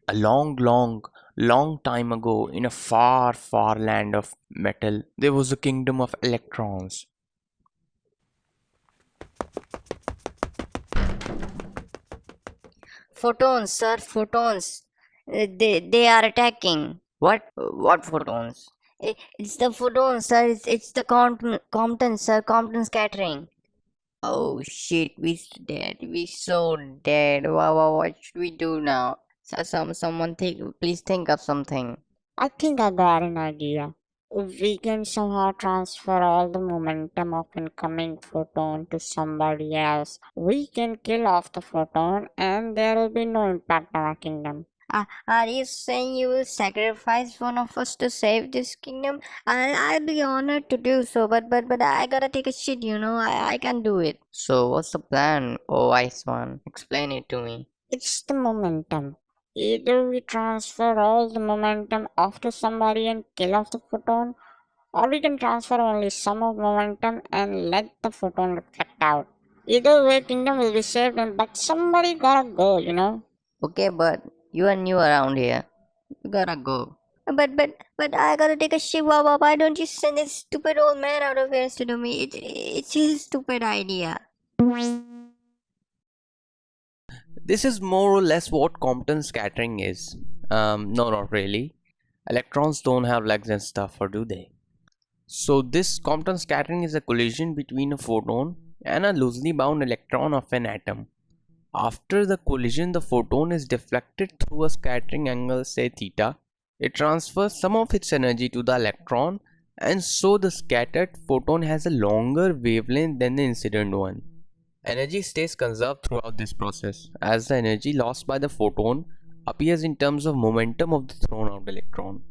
A long time ago, in a far land of metal, there was a kingdom of electrons. Photons, sir, photons. They are attacking. What? What photons? It's the photons, sir. It's the Compton, sir. Compton scattering. Oh shit, dead. We so dead. Wow, what should we do now? Someone please think of something. I think I got an idea. If we can somehow transfer all the momentum of incoming photon to somebody else, we can kill off the photon and there will be no impact on our kingdom. Are you saying you will sacrifice one of us to save this kingdom? I'll be honored to do so, but I gotta take a shit, I can't do it. So what's the plan? Oh, wise one, explain it to me. It's the momentum. Either we transfer all the momentum off to somebody and kill off the photon, or we can transfer only some of momentum and let the photon reflect out. Either way, kingdom will be saved, but somebody gotta go. Okay, but you are new around here. You gotta go. But I gotta take a shit. Why don't you send this stupid old man out of here instead of me? It's his stupid idea. This is more or less what Compton scattering is. No, not really. Electrons don't have legs and stuff, or do they? So this Compton scattering is a collision between a photon and a loosely bound electron of an atom. After the collision, the photon is deflected through a scattering angle, say theta. It transfers some of its energy to the electron, and so the scattered photon has a longer wavelength than the incident one. Energy stays conserved throughout this process, as the energy lost by the photon appears in terms of momentum of the thrown out electron.